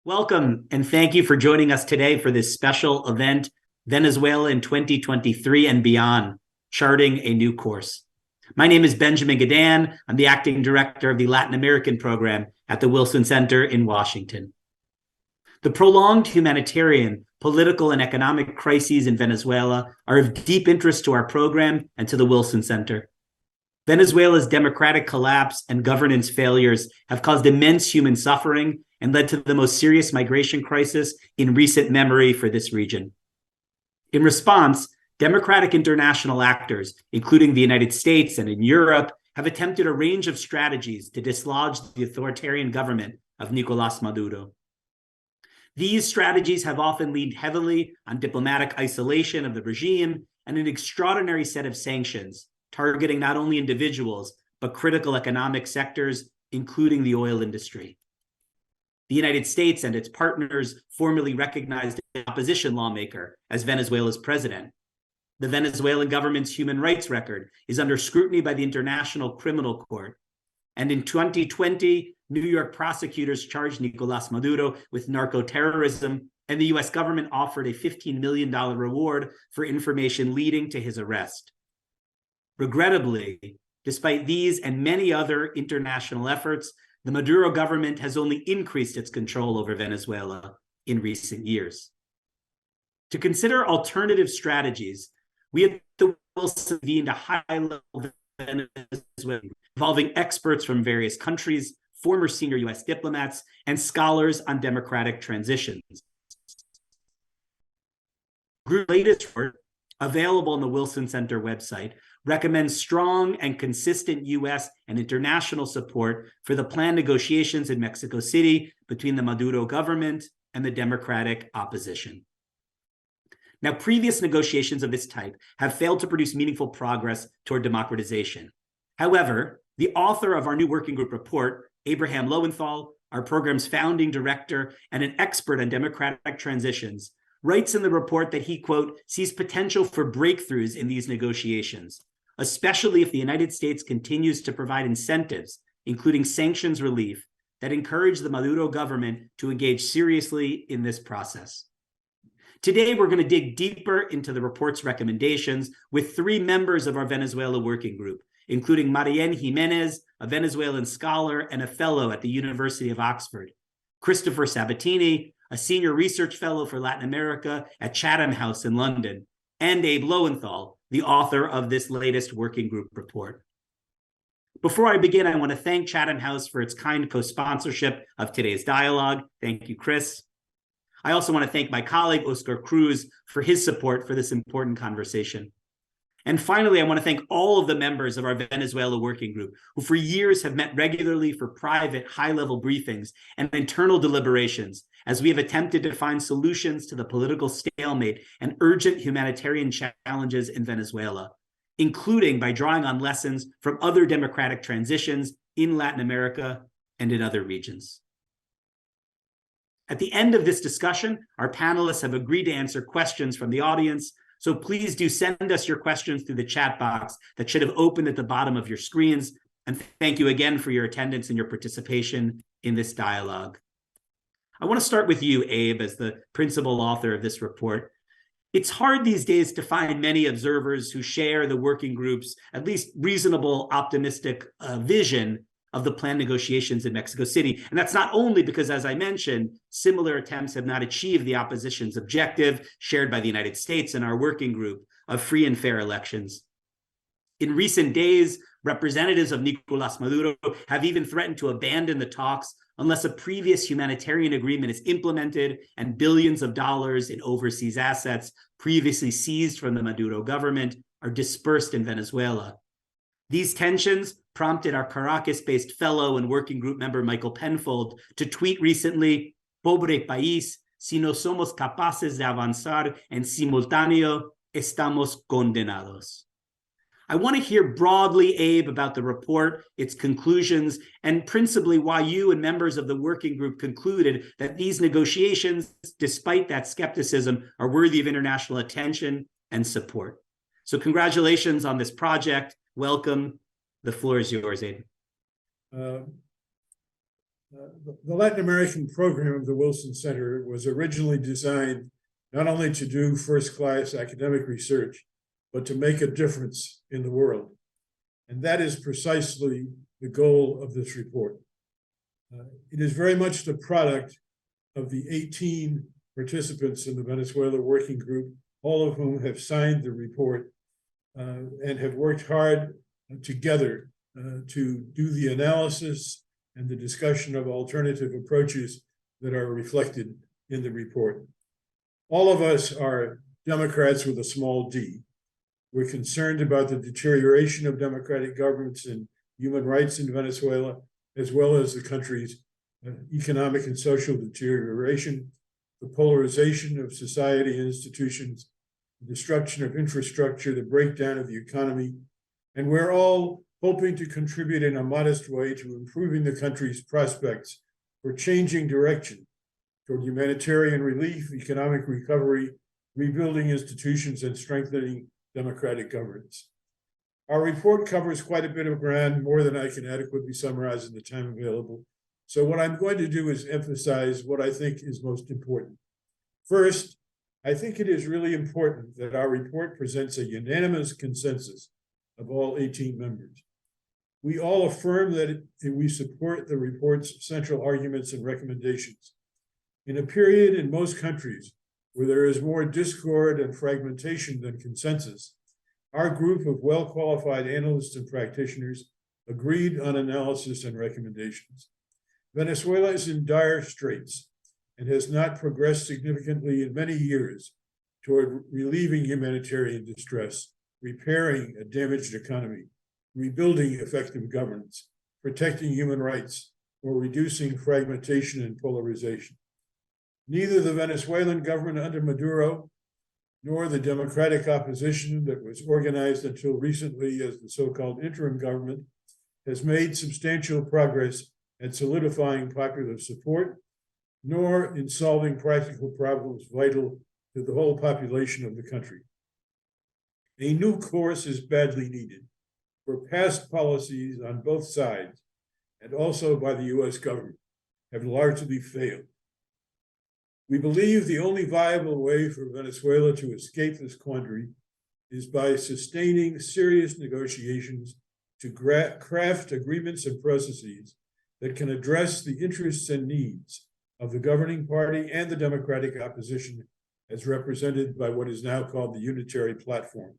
Welcome, and thank you for joining us today for this special event, Venezuela in 2023 and Beyond, Charting a New Course. My name is Benjamin Gadan. I'm the acting director of the Latin American program at the Wilson Center in Washington. The prolonged humanitarian, political, and economic crises in Venezuela are of deep interest to our program and to the Wilson Center. Venezuela's democratic collapse and governance failures have caused immense human suffering and led to the most serious migration crisis in recent memory for this region. In response, democratic international actors, including the United States and in Europe, have attempted a range of strategies to dislodge the authoritarian government of Nicolás Maduro. These strategies have often leaned heavily on diplomatic isolation of the regime and an extraordinary set of sanctions, targeting not only individuals, but critical economic sectors, including the oil industry. The United States and its partners formally recognized an opposition lawmaker as Venezuela's president. The Venezuelan government's human rights record is under scrutiny by the International Criminal Court. And in 2020, New York prosecutors charged Nicolás Maduro with narco-terrorism, and the US government offered a $15 million reward for information leading to his arrest. Regrettably, despite these and many other international efforts, the Maduro government has only increased its control over Venezuela in recent years. To consider alternative strategies, we at the Wilson convened a high-level Venezuela involving experts from various countries, former senior US diplomats, and scholars on democratic transitions. Group's latest report, available on the Wilson Center website, recommends strong and consistent US and international support for the planned negotiations in Mexico City between the Maduro government and the democratic opposition. Now, previous negotiations of this type have failed to produce meaningful progress toward democratization. However, the author of our new working group report, Abraham Lowenthal, our program's founding director and an expert on democratic transitions, writes in the report that he, quote, sees potential for breakthroughs in these negotiations, especially if the United States continues to provide incentives, including sanctions relief, that encourage the Maduro government to engage seriously in this process. Today, we're going to dig deeper into the report's recommendations with three members of our Venezuela working group, including Marién Jiménez, a Venezuelan scholar and a fellow at the University of Oxford, Christopher Sabatini, a senior research fellow for Latin America at Chatham House in London, and Abe Lowenthal, the author of this latest working group report. Before I begin, I want to thank Chatham House for its kind co-sponsorship of today's dialogue. Thank you, Chris. I also want to thank my colleague, Oscar Cruz, for his support for this important conversation. And finally, I want to thank all of the members of our Venezuela working group who for years have met regularly for private, high-level briefings and internal deliberations as we have attempted to find solutions to the political stalemate and urgent humanitarian challenges in Venezuela, including by drawing on lessons from other democratic transitions in Latin America and in other regions. At the end of this discussion, our panelists have agreed to answer questions from the audience, so please do send us your questions through the chat box that should have opened at the bottom of your screens. And thank you again for your attendance and your participation in this dialogue. I want to start with you, Abe, as the principal author of this report. It's hard these days to find many observers who share the working group's at least reasonable, optimistic vision of the planned negotiations in Mexico City. And that's not only because, as I mentioned, similar attempts have not achieved the opposition's objective shared by the United States and our working group of free and fair elections. In recent days, representatives of Nicolás Maduro have even threatened to abandon the talks unless a previous humanitarian agreement is implemented and billions of dollars in overseas assets previously seized from the Maduro government are dispersed in Venezuela. These tensions prompted our Caracas-based fellow and working group member Michael Penfold to tweet recently, "Pobre país, si no somos capaces de avanzar en simultáneo, estamos condenados." I want to hear broadly, Abe, about the report, its conclusions, and principally why you and members of the working group concluded that these negotiations, despite that skepticism, are worthy of international attention and support. So congratulations on this project. Welcome. The floor is yours, Abe. The Latin American program of the Wilson Center was originally designed not only to do first-class academic research, but to make a difference in the world. And that is precisely the goal of this report. It is very much the product of the 18 participants in the Venezuela Working Group, all of whom have signed the report and have worked hard together to do the analysis and the discussion of alternative approaches that are reflected in the report. All of us are Democrats with a small d. We're concerned about the deterioration of democratic governance and human rights in Venezuela, as well as the country's economic and social deterioration, the polarization of society and institutions, the destruction of infrastructure, the breakdown of the economy. And we're all hoping to contribute in a modest way to improving the country's prospects for changing direction toward humanitarian relief, economic recovery, rebuilding institutions, and strengthening democratic governance. Our report covers quite a bit of ground, more than I can adequately summarize in the time available. So what I'm going to do is emphasize what I think is most important. First, I think it is really important that our report presents a unanimous consensus of all 18 members. We all affirm that we support the report's central arguments and recommendations. In a period in most countries where there is more discord and fragmentation than consensus, our group of well-qualified analysts and practitioners agreed on analysis and recommendations. Venezuela is in dire straits and has not progressed significantly in many years toward relieving humanitarian distress, repairing a damaged economy, rebuilding effective governance, protecting human rights, or reducing fragmentation and polarization. Neither the Venezuelan government under Maduro nor the democratic opposition that was organized until recently as the so-called interim government has made substantial progress at solidifying popular support, nor in solving practical problems vital to the whole population of the country. A new course is badly needed, for past policies on both sides, and also by the US government, have largely failed. We believe the only viable way for Venezuela to escape this quandary is by sustaining serious negotiations to craft agreements and processes that can address the interests and needs of the governing party and the democratic opposition as represented by what is now called the Unitary Platform.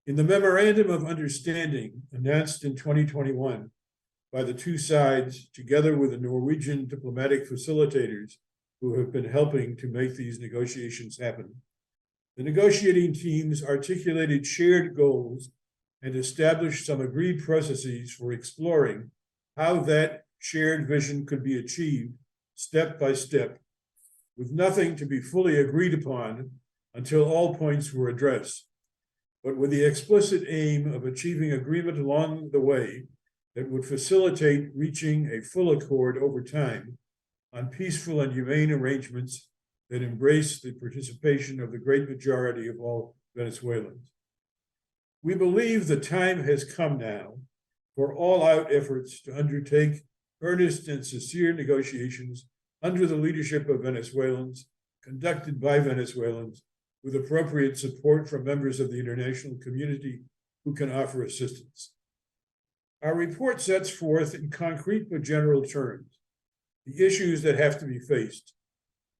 In the Memorandum of Understanding announced in 2021 by the two sides, together with the Norwegian diplomatic facilitators who have been helping to make these negotiations happen, the negotiating teams articulated shared goals and established some agreed processes for exploring how that shared vision could be achieved step by step, with nothing to be fully agreed upon until all points were addressed, but with the explicit aim of achieving agreement along the way that would facilitate reaching a full accord over time on peaceful and humane arrangements that embrace the participation of the great majority of all Venezuelans. We believe the time has come now for all-out efforts to undertake earnest and sincere negotiations under the leadership of Venezuelans, conducted by Venezuelans, with appropriate support from members of the international community who can offer assistance. Our report sets forth in concrete but general terms the issues that have to be faced,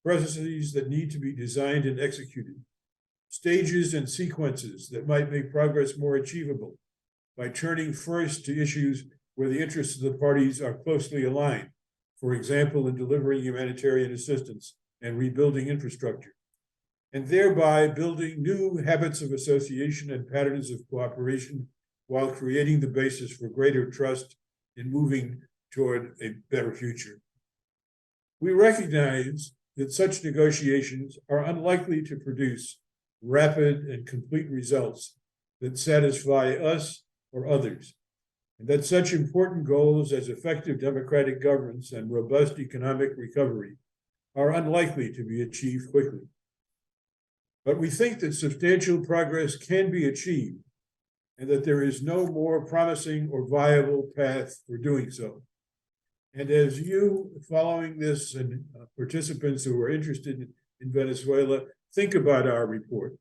processes that need to be designed and executed, stages and sequences that might make progress more achievable by turning first to issues where the interests of the parties are closely aligned, for example, in delivering humanitarian assistance and rebuilding infrastructure, and thereby building new habits of association and patterns of cooperation while creating the basis for greater trust in moving toward a better future. We recognize that such negotiations are unlikely to produce rapid and complete results that satisfy us or others, and that such important goals as effective democratic governance and robust economic recovery are unlikely to be achieved quickly. But we think that substantial progress can be achieved and that there is no more promising or viable path for doing so. And as you, following this, and participants who are interested in Venezuela, think about our report,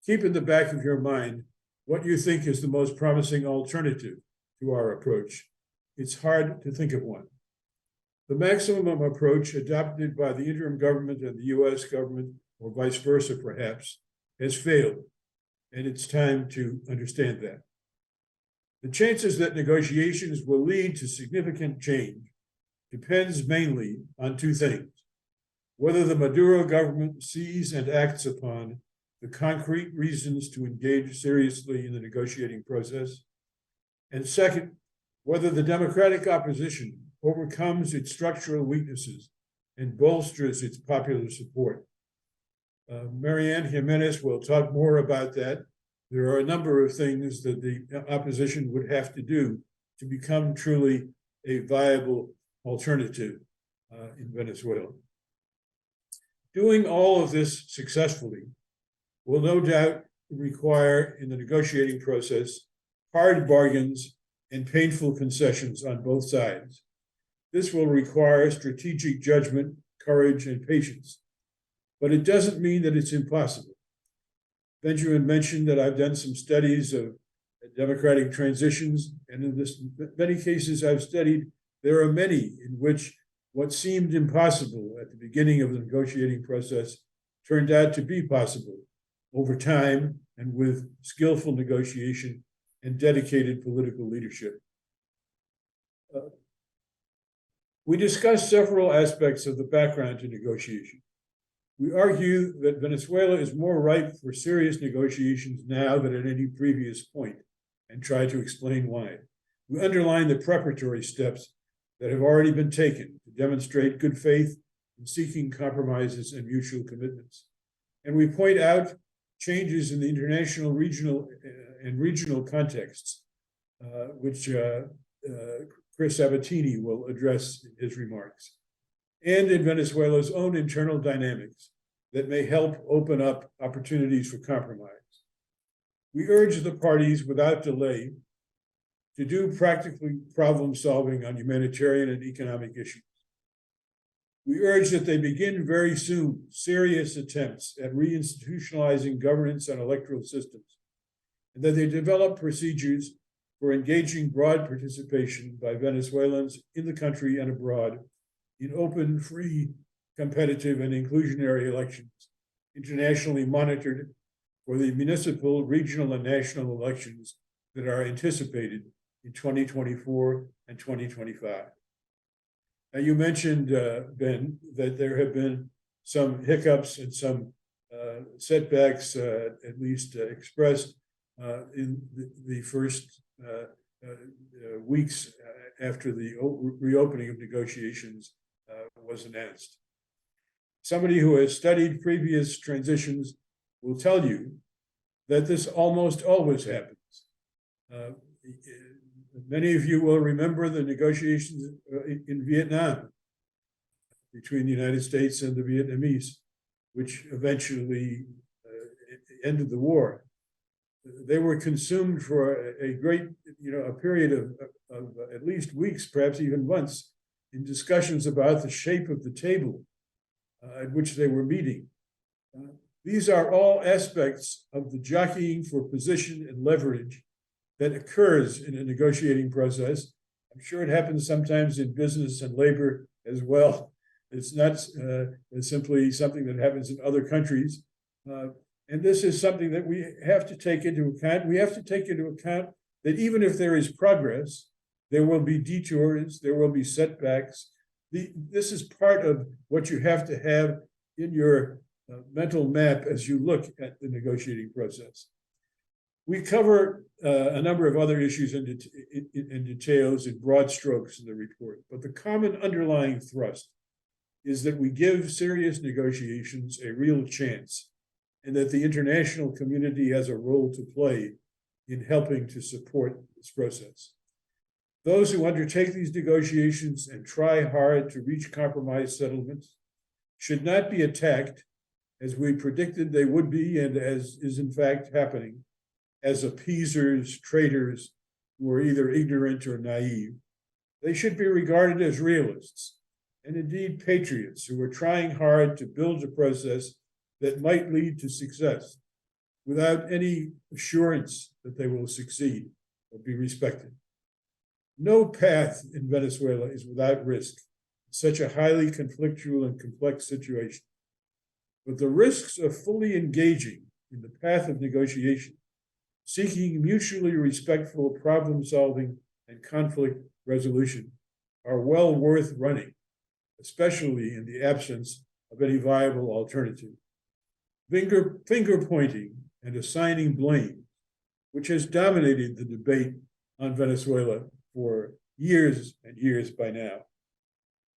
keep in the back of your mind what you think is the most promising alternative to our approach. It's hard to think of one. The maximum approach adopted by the interim government and the US government, or vice versa perhaps, has failed, and it's time to understand that. The chances that negotiations will lead to significant change depends mainly on two things: whether the Maduro government sees and acts upon the concrete reasons to engage seriously in the negotiating process, and second, whether the democratic opposition overcomes its structural weaknesses and bolsters its popular support. Marianne Jimenez will talk more about that. There are a number of things that the opposition would have to do to become truly a viable alternative in Venezuela. Doing all of this successfully will no doubt require, in the negotiating process, hard bargains and painful concessions on both sides. This will require strategic judgment, courage, and patience, but it doesn't mean that it's impossible. Benjamin mentioned that I've done some studies of democratic transitions, and in many cases I've studied, there are many in which what seemed impossible at the beginning of the negotiating process turned out to be possible over time and with skillful negotiation and dedicated political leadership. We discussed several aspects of the background to negotiation. We argue that Venezuela is more ripe for serious negotiations now than at any previous point, and try to explain why. We underline the preparatory steps that have already been taken to demonstrate good faith in seeking compromises and mutual commitments. And we point out changes in the international, regional contexts, which Chris Sabatini will address in his remarks, and in Venezuela's own internal dynamics that may help open up opportunities for compromise. We urge the parties without delay to do practically problem solving on humanitarian and economic issues. We urge that they begin very soon serious attempts at reinstitutionalizing governance and electoral systems, and that they develop procedures for engaging broad participation by Venezuelans in the country and abroad in open, free, competitive, and inclusionary elections, internationally monitored for the municipal, regional, and national elections that are anticipated in 2024 and 2025. Now, you mentioned, Ben, that there have been some hiccups and some setbacks, at least expressed in the first weeks after the reopening of negotiations was announced. Somebody who has studied previous transitions will tell you that this almost always happens. Many of you will remember the negotiations in Vietnam between the United States and the Vietnamese, which eventually ended the war. They were consumed for a great, a period of at least weeks, perhaps even months, in discussions about the shape of the table at which they were meeting. These are all aspects of the jockeying for position and leverage that occurs in a negotiating process. I'm sure it happens sometimes in business and labor as well. It's not simply something that happens in other countries. And this is something that we have to take into account. We have to take into account that even if there is progress, there will be detours, there will be setbacks. This is part of what you have to have in your mental map as you look at the negotiating process. We cover a number of other issues in details in broad strokes in the report, but the common underlying thrust is that we give serious negotiations a real chance, and that the international community has a role to play in helping to support this process. Those who undertake these negotiations and try hard to reach compromise settlements should not be attacked, as we predicted they would be, and as is in fact happening, as appeasers, traitors who are either ignorant or naive. They should be regarded as realists, and indeed patriots who are trying hard to build a process that might lead to success without any assurance that they will succeed or be respected. No path in Venezuela is without risk in such a highly conflictual and complex situation. But the risks of fully engaging in the path of negotiation, seeking mutually respectful problem solving and conflict resolution, are well worth running, especially in the absence of any viable alternative. Finger pointing and assigning blame, which has dominated the debate on Venezuela for years and years by now,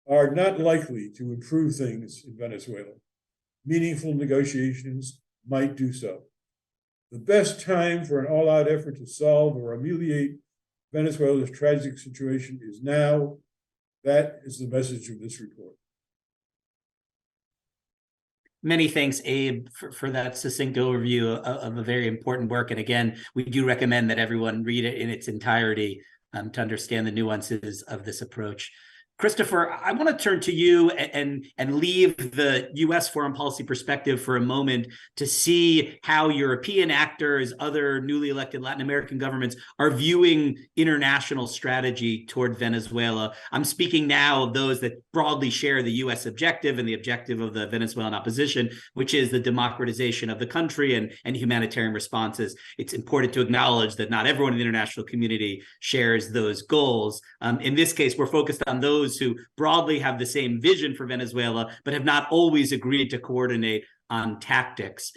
are not likely to improve things in Venezuela. Meaningful negotiations might do so. The best time for an all-out effort to solve or ameliorate Venezuela's tragic situation is now. That is the message of this report. Many thanks, Abe, for that succinct overview of a very important work. And again, we do recommend that everyone read it in its entirety to understand the nuances of this approach. Christopher, I want to turn to you and leave the U.S. foreign policy perspective for a moment to see how European actors, other newly elected Latin American governments are viewing international strategy toward Venezuela. I'm speaking now of those that broadly share the U.S. objective and the objective of the Venezuelan opposition, which is the democratization of the country and humanitarian responses. It's important to acknowledge that not everyone in the international community shares those goals. In this case, we're focused on those who broadly have the same vision for Venezuela, but have not always agreed to coordinate on tactics.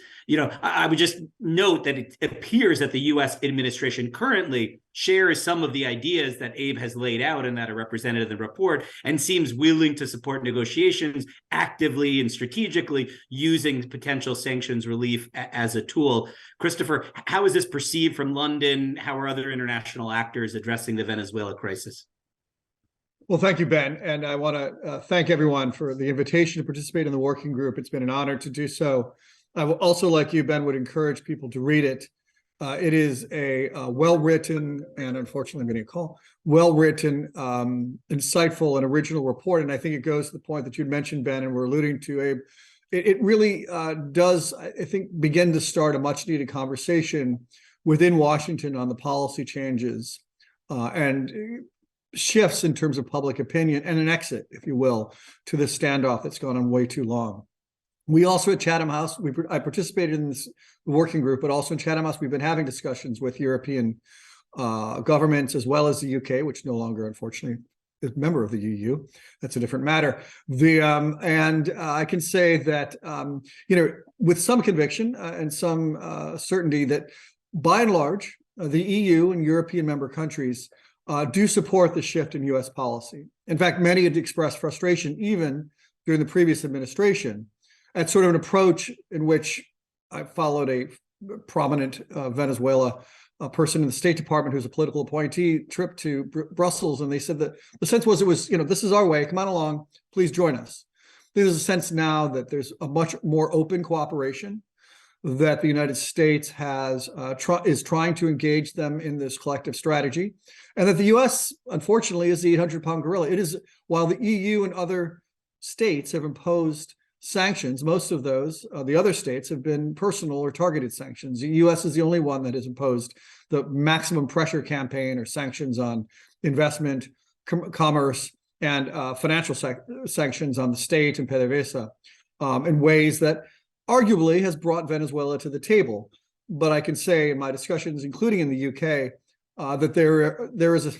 I would just note that it appears that the U.S. administration currently shares some of the ideas that Abe has laid out and that are represented in the report, and seems willing to support negotiations actively and strategically, using potential sanctions relief as a tool. Christopher, how is this perceived from London? How are other international actors addressing the Venezuela crisis? Well, thank you, Ben. And I want to thank everyone for the invitation to participate in the working group. It's been an honor to do so. I will also, like you, Ben, would encourage people to read it. It is a well-written, and unfortunately I'm getting a call, well-written, insightful and original report. And I think it goes to the point that you'd mentioned, Ben, and we're alluding to, Abe. It really does, I think, begin to start a much-needed conversation within Washington on the policy changes and shifts in terms of public opinion, and an exit, if you will, to this standoff that's gone on way too long. We also at Chatham House, I participated in this working group, but also in Chatham House, we've been having discussions with European governments, as well as the UK, which no longer, unfortunately, is a member of the EU. That's a different matter. And I can say that, with some conviction and some certainty that, by and large, the EU and European member countries do support the shift in U.S. policy. In fact, many had expressed frustration, even during the previous administration, at sort of an approach in which I followed a prominent Venezuela person in the State Department who's a political appointee trip to Brussels, and they said that the sense was, this is our way, come on along, please join us. There's a sense now that there's a much more open cooperation, that the United States is trying to engage them in this collective strategy, and that the U.S., unfortunately, is the 800-pound gorilla. It is, while the EU and other states have imposed sanctions, most of those, the other states, have been personal or targeted sanctions. The U.S. is the only one that has imposed the maximum pressure campaign or sanctions on investment, commerce, and financial sanctions on the state and PDVSA in ways that arguably has brought Venezuela to the table. But I can say in my discussions, including in the UK, that there is a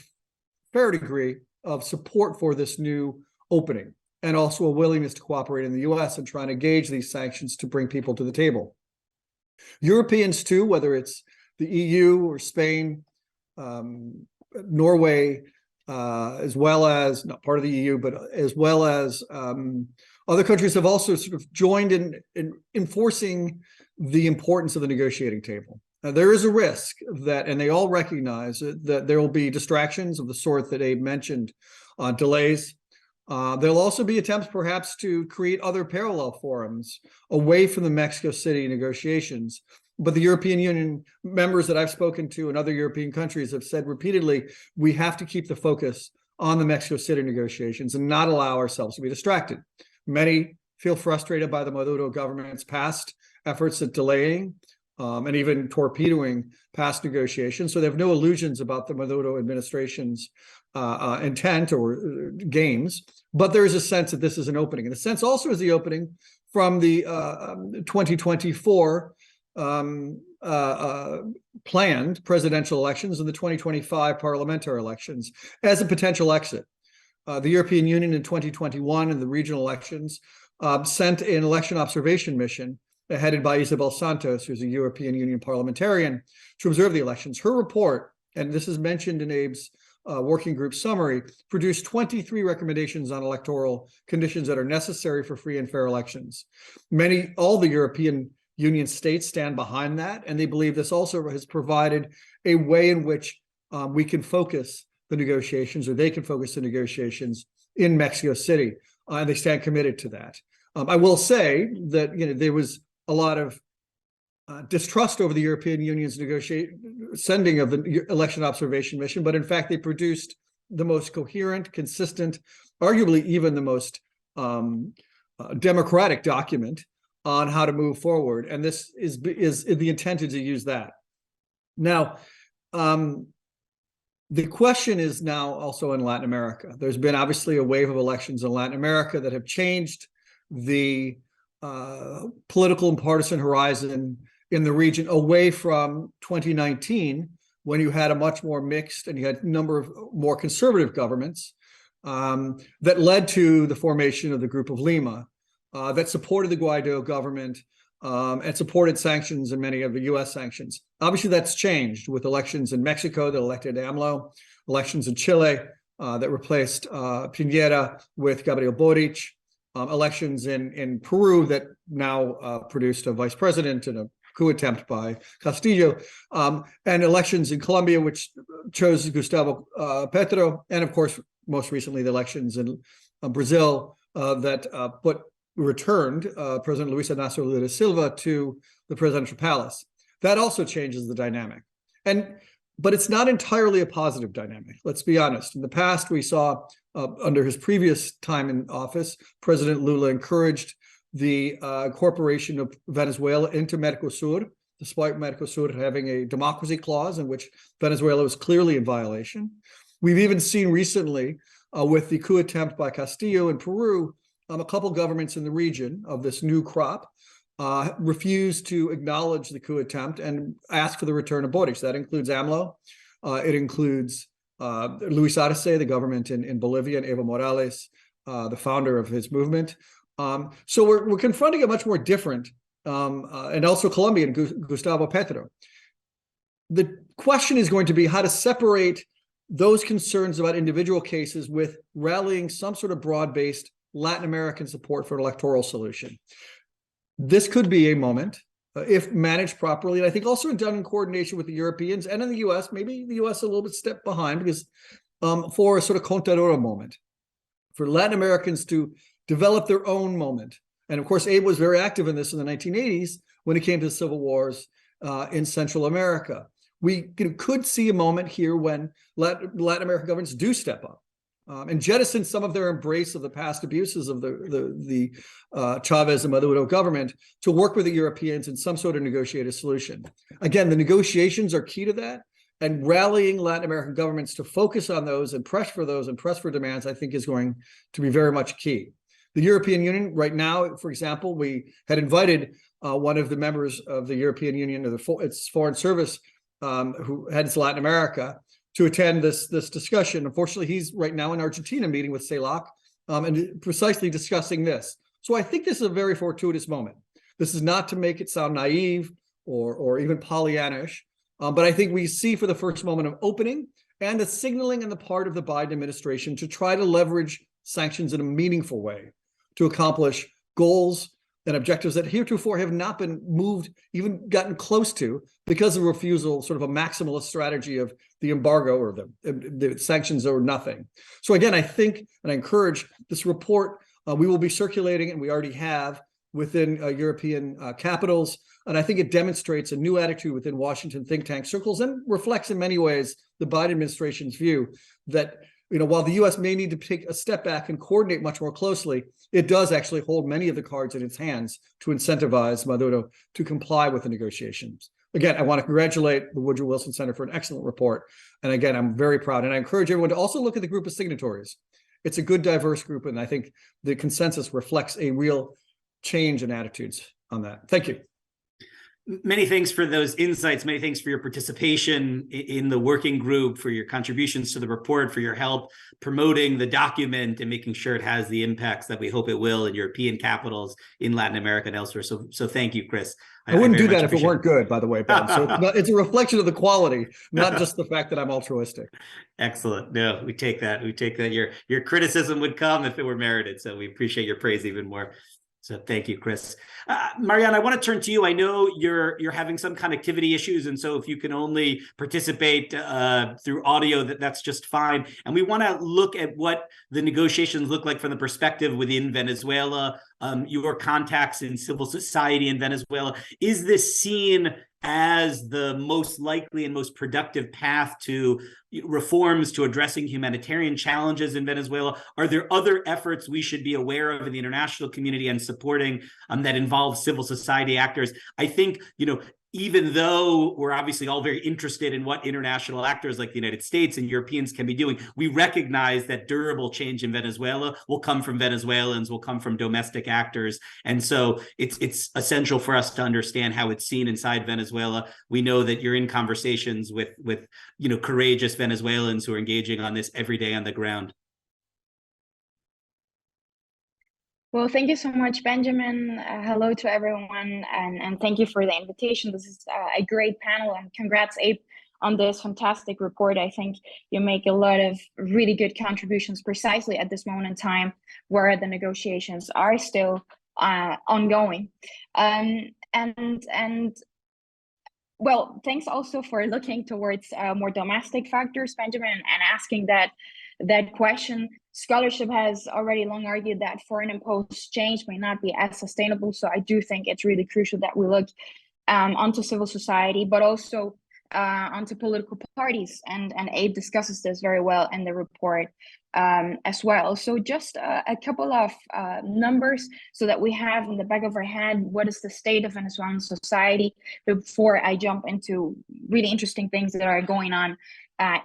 fair degree of support for this new opening, and also a willingness to cooperate in the US and trying to gauge these sanctions to bring people to the table. Europeans too, whether it's the EU or Spain, Norway, as well as, not part of the EU, but as well as other countries, have also sort of joined in enforcing the importance of the negotiating table. There is a risk that, and they all recognize that there will be distractions of the sort that Abe mentioned, delays. There'll also be attempts perhaps to create other parallel forums away from the Mexico City negotiations. But the European Union members that I've spoken to and other European countries have said repeatedly, we have to keep the focus on the Mexico City negotiations and not allow ourselves to be distracted. Many feel frustrated by the Maduro government's past efforts at delaying and even torpedoing past negotiations. So they have no illusions about the Maduro administration's intent or games, but there is a sense that this is an opening. And the sense also is the opening from the 2024 planned presidential elections and the 2025 parliamentary elections as a potential exit. The European Union in 2021 and the regional elections sent an election observation mission headed by Isabel Santos, who's a European Union parliamentarian, to observe the elections. Her report, and this is mentioned in Abe's working group summary, produced 23 recommendations on electoral conditions that are necessary for free and fair elections. All the European Union states stand behind that, and they believe this also has provided a way in which we can focus the negotiations, or they can focus the negotiations in Mexico City, and they stand committed to that. I will say that there was a lot of distrust over the European Union's sending of the election observation mission, but in fact, they produced the most coherent, consistent, arguably even the most democratic document on how to move forward. And this is the intent is to use that. Now, the question is now also in Latin America. There's been obviously a wave of elections in Latin America that have changed the political and partisan horizon in the region away from 2019, when you had a much more mixed and you had a number of more conservative governments that led to the formation of the Group of Lima that supported the Guaido government and supported sanctions and many of the U.S. sanctions. Obviously, that's changed with elections in Mexico that elected AMLO, elections in Chile that replaced Piñera with Gabriel Boric, elections in Peru that now produced a vice president and a coup attempt by Castillo, and elections in Colombia, which chose Gustavo Petro, and of course, most recently, the elections in Brazil that returned President Luis Inácio Lula da Silva to the presidential palace. That also changes the dynamic. But it's not entirely a positive dynamic. Let's be honest. In the past, we saw under his previous time in office, President Lula encouraged the incorporation of Venezuela into Mercosur, despite Mercosur having a democracy clause in which Venezuela was clearly in violation. We've even seen recently with the coup attempt by Castillo in Peru, a couple governments in the region of this new crop refused to acknowledge the coup attempt and ask for the return of Boric. That includes AMLO. It includes Luis Arce, the government in Bolivia, and Evo Morales, the founder of his movement. So we're confronting a much more different, and also Colombia and Gustavo Petro. The question is going to be how to separate those concerns about individual cases with rallying some sort of broad-based Latin American support for an electoral solution. This could be a moment, if managed properly, and I think also done in coordination with the Europeans and in the U.S., maybe the U.S. a little bit step behind, because for a sort of contadora moment, for Latin Americans to develop their own moment. And of course, Abe was very active in this in the 1980s when it came to the civil wars in Central America. We could see a moment here when Latin American governments do step up and jettison some of their embrace of the past abuses of the Chavez and Maduro government to work with the Europeans in some sort of negotiated solution. Again, the negotiations are key to that, and rallying Latin American governments to focus on those and press for those and press for demands, I think, is going to be very much key. The European Union right now, for example, we had invited one of the members of the European Union, or its foreign service, who heads Latin America, to attend this discussion. Unfortunately, he's right now in Argentina meeting with CELAC and precisely discussing this. So I think this is a very fortuitous moment. This is not to make it sound naive or even Pollyannish, but I think we see for the first moment of opening and the signaling on the part of the Biden administration to try to leverage sanctions in a meaningful way to accomplish goals and objectives that heretofore have not been moved, even gotten close to, because of refusal, sort of a maximalist strategy of the embargo or the sanctions or nothing. So again, I think, and I encourage this report, we will be circulating, and we already have, within European capitals. And I think it demonstrates a new attitude within Washington think tank circles and reflects in many ways the Biden administration's view that while the U.S. may need to take a step back and coordinate much more closely, it does actually hold many of the cards in its hands to incentivize Maduro to comply with the negotiations. Again, I want to congratulate the Woodrow Wilson Center for an excellent report. And again, I'm very proud. And I encourage everyone to also look at the group of signatories. It's a good, diverse group. And I think the consensus reflects a real change in attitudes on that. Thank you. Many thanks for those insights. Many thanks for your participation in the working group, for your contributions to the report, for your help promoting the document and making sure it has the impacts that we hope it will in European capitals, in Latin America and elsewhere. So thank you, Chris. I wouldn't do that if it weren't good, by the way, Ben. So it's a reflection of the quality, not just the fact that I'm altruistic. Excellent. No, we take that. We take that. Your criticism would come if it were merited. So we appreciate your praise even more. So thank you, Chris. Marianne, I want to turn to you. I know you're having some connectivity issues, and so if you can only participate through audio, that's just fine. And we want to look at what the negotiations look like from the perspective within Venezuela, your contacts in civil society in Venezuela. Is this seen as the most likely and most productive path to reforms, to addressing humanitarian challenges in Venezuela? Are there other efforts we should be aware of in the international community and supporting that involve civil society actors? I think, even though we're obviously all very interested in what international actors like the United States and Europeans can be doing, we recognize that durable change in Venezuela will come from Venezuelans, will come from domestic actors. And so it's essential for us to understand how it's seen inside Venezuela. We know that you're in conversations with courageous Venezuelans who are engaging on this every day on the ground. Well, thank you so much, Benjamin. Hello to everyone, and thank you for the invitation. This is a great panel, and congrats, Abe, on this fantastic report. I think you make a lot of really good contributions precisely at this moment in time where the negotiations are still ongoing. Well, thanks also for looking towards more domestic factors, Benjamin, and asking that question. Scholarship has already long argued that foreign imposed change may not be as sustainable. So I do think it's really crucial that we look onto civil society, but also onto political parties. And Abe discusses this very well in the report as well. So just a couple of numbers so that we have in the back of our head what is the state of Venezuelan society before I jump into really interesting things that are going on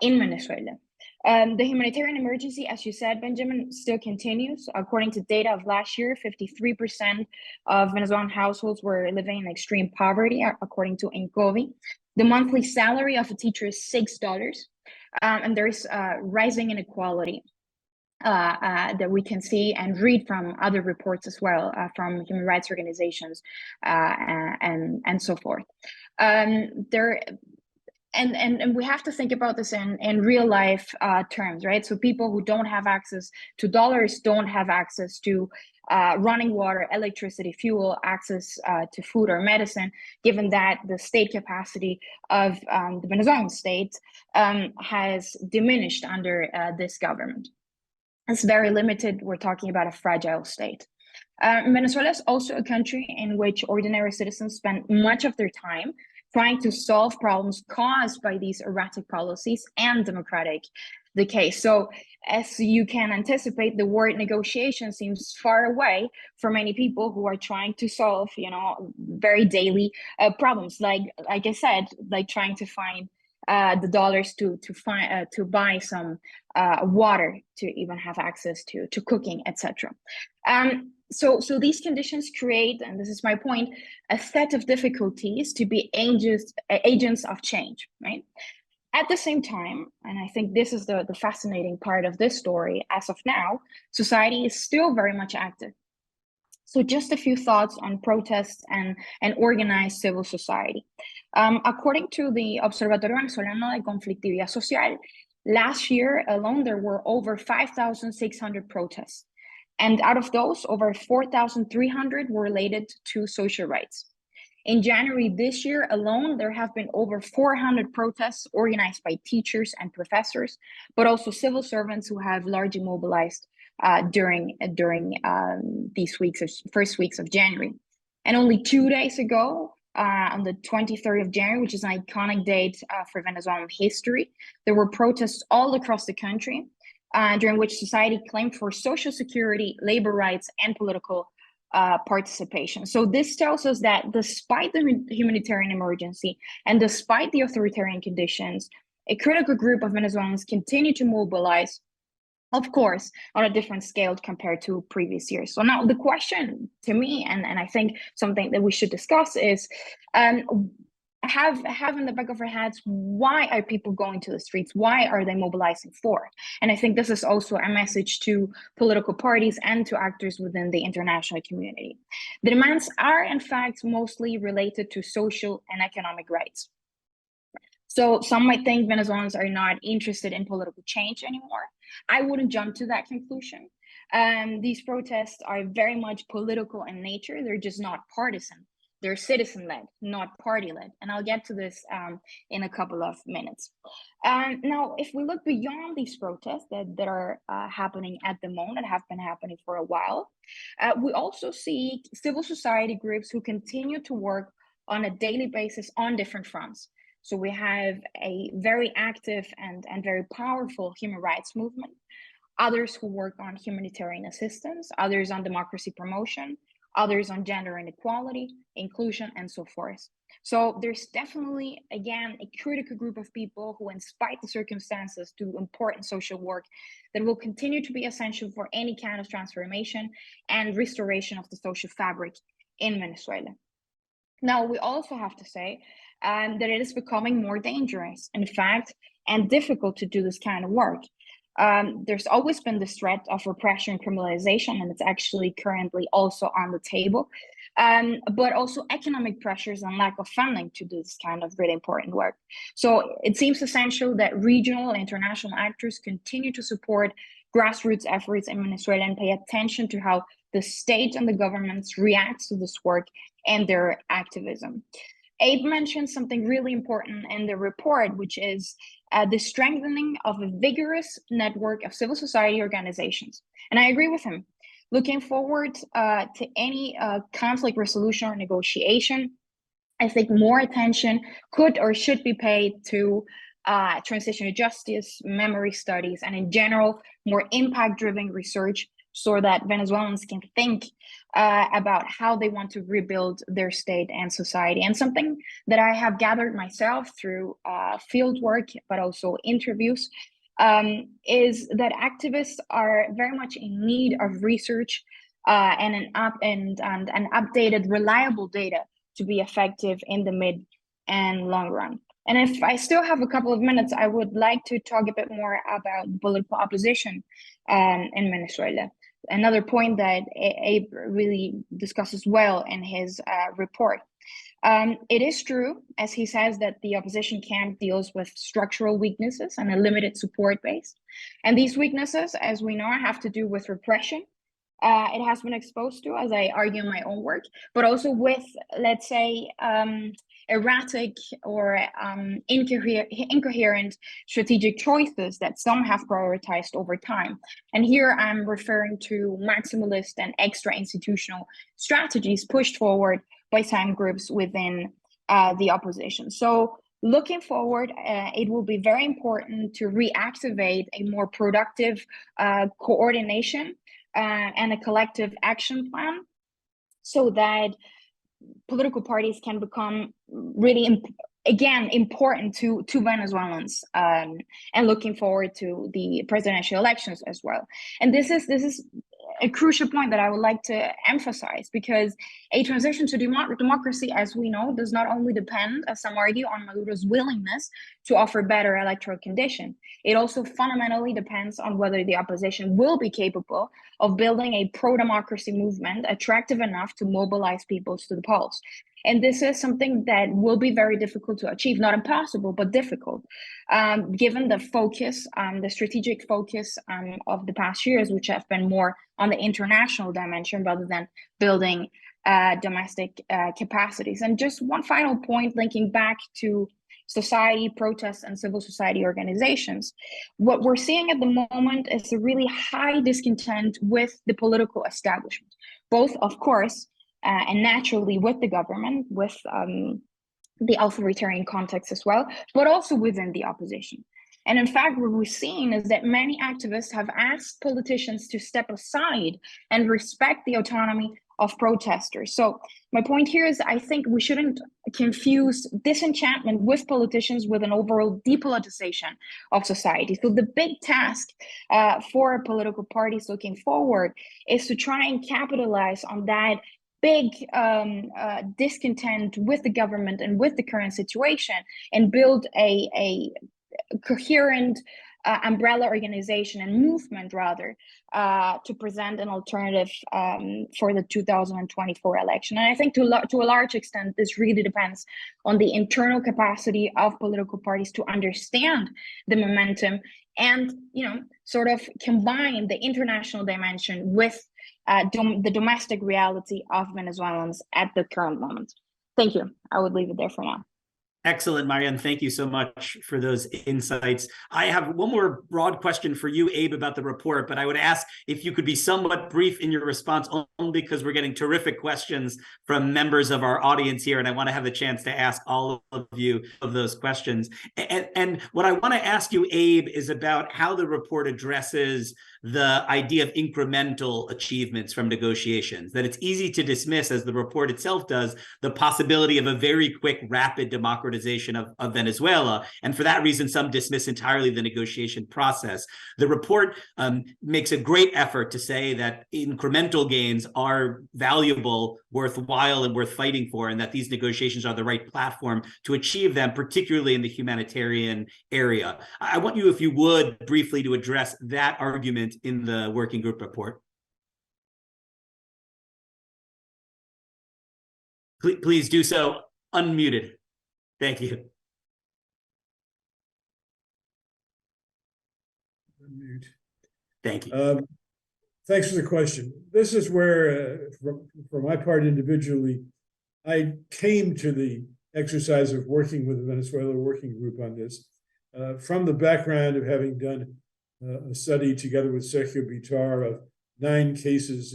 in Venezuela. The humanitarian emergency, as you said, Benjamin, still continues. According to data of last year, 53% of Venezuelan households were living in extreme poverty, according to Incovi. The monthly salary of a teacher is $6, and there's rising inequality that we can see and read from other reports as well, from human rights organizations and so forth. And we have to think about this in real life terms, right? So people who don't have access to dollars don't have access to running water, electricity, fuel, access to food or medicine, given that the state capacity of the Venezuelan state has diminished under this government. It's very limited. We're talking about a fragile state. Venezuela is also a country in which ordinary citizens spend much of their time trying to solve problems caused by these erratic policies and democratic decay. So as you can anticipate, the word negotiation seems far away for many people who are trying to solve, very daily problems. Like I said, like trying to find the dollars to buy some water, to even have access to cooking, etc. So these conditions create, and this is my point, a set of difficulties to be agents of change, right? At the same time, and I think this is the fascinating part of this story, as of now, society is still very much active. So just a few thoughts on protests and organized civil society. According to the Observatorio Venezolano de Conflictividad Social, last year alone, there were over 5,600 protests. And out of those, over 4,300 were related to social rights. In January this year alone, there have been over 400 protests organized by teachers and professors, but also civil servants who have largely mobilized during these first weeks of January. And only 2 days ago, on the 23rd of January, which is an iconic date for Venezuelan history, there were protests all across the country. during which society claimed for social security, labor rights, and political participation. So this tells us that despite the humanitarian emergency and despite the authoritarian conditions, a critical group of Venezuelans continue to mobilize, of course, on a different scale compared to previous years. So now the question to me, and I think something that we should discuss is, have in the back of our heads, why are people going to the streets? Why are they mobilizing for? And I think this is also a message to political parties and to actors within the international community. The demands are, in fact, mostly related to social and economic rights. So some might think Venezuelans are not interested in political change anymore. I wouldn't jump to that conclusion. These protests are very much political in nature. They're just not partisan. They're citizen-led, not party-led. And I'll get to this in a couple of minutes. Now, if we look beyond these protests that are happening at the moment, have been happening for a while, we also see civil society groups who continue to work on a daily basis on different fronts. So we have a very active and very powerful human rights movement, others who work on humanitarian assistance, others on democracy promotion, others on gender inequality, inclusion, and so forth. So there's definitely, again, a critical group of people who, in spite the circumstances, do important social work that will continue to be essential for any kind of transformation and restoration of the social fabric in Venezuela. Now, we also have to say that it is becoming more dangerous, in fact, and difficult to do this kind of work. There's always been this threat of repression and criminalization, and it's actually currently also on the table, but also economic pressures and lack of funding to do this kind of really important work. So it seems essential that regional and international actors continue to support grassroots efforts in Venezuela and pay attention to how the state and the governments react to this work and their activism. Abe mentioned something really important in the report, which is the strengthening of a vigorous network of civil society organizations. And I agree with him. Looking forward to any conflict resolution or negotiation, I think more attention could or should be paid to transitional justice, memory studies, and in general, more impact-driven research so that Venezuelans can think about how they want to rebuild their state and society. And something that I have gathered myself through field work, but also interviews, is that activists are very much in need of research and an updated, reliable data to be effective in the mid and long run. And if I still have a couple of minutes, I would like to talk a bit more about political opposition in Venezuela. Another point that Abe really discusses well in his report. It is true, as he says, that the opposition camp deals with structural weaknesses and a limited support base. And these weaknesses, as we know, have to do with repression. It has been exposed to, as I argue in my own work, but also with, let's say, erratic or incoherent strategic choices that some have prioritized over time. And here I'm referring to maximalist and extra-institutional strategies pushed forward by some groups within the opposition. So looking forward, it will be very important to reactivate a more productive coordination and a collective action plan so that political parties can become really, again, important to Venezuelans, and looking forward to the presidential elections as well. And this is a crucial point that I would like to emphasize, because a transition to democracy, as we know, does not only depend, as some argue, on Maduro's willingness to offer better electoral conditions. It also fundamentally depends on whether the opposition will be capable of building a pro-democracy movement attractive enough to mobilize people to the polls. And this is something that will be very difficult to achieve, not impossible, but difficult, given the focus, the strategic focus of the past years, which have been more on the international dimension rather than building domestic capacities. And just one final point, linking back to society, protests, and civil society organizations. What we're seeing at the moment is a really high discontent with the political establishment, both, of course, and naturally with the government, with the authoritarian context as well, but also within the opposition. And in fact, what we've seen is that many activists have asked politicians to step aside and respect the autonomy of protesters. So my point here is I think we shouldn't confuse disenchantment with politicians with an overall depoliticization of society. So the big task for political parties looking forward is to try and capitalize on that big discontent with the government and with the current situation and build a coherent umbrella organization and movement, rather, to present an alternative for the 2024 election. And I think to a large extent, this really depends on the internal capacity of political parties to understand the momentum and, sort of combine the international dimension with the domestic reality of Venezuelans at the current moment. Thank you. I would leave it there for now. Excellent, Marianne. Thank you so much for those insights. I have one more broad question for you, Abe, about the report, but I would ask if you could be somewhat brief in your response, only because we're getting terrific questions from members of our audience here, and I want to have the chance to ask all of you of those questions. And what I want to ask you, Abe, is about how the report addresses the idea of incremental achievements from negotiations, that it's easy to dismiss, as the report itself does, the possibility of a very quick, rapid democratization of Venezuela. And for that reason, some dismiss entirely the negotiation process. The report makes a great effort to say that incremental gains are valuable, worthwhile, and worth fighting for, and that these negotiations are the right platform to achieve them, particularly in the humanitarian area. I want you, if you would, briefly to address that argument in the working group report. Please do so unmuted. Thank you. Unmute. Thank you. Thanks for the question. This is where, for my part individually, I came to the exercise of working with the Venezuela working group on this from the background of having done a study together with Sergio Bitar of 9 cases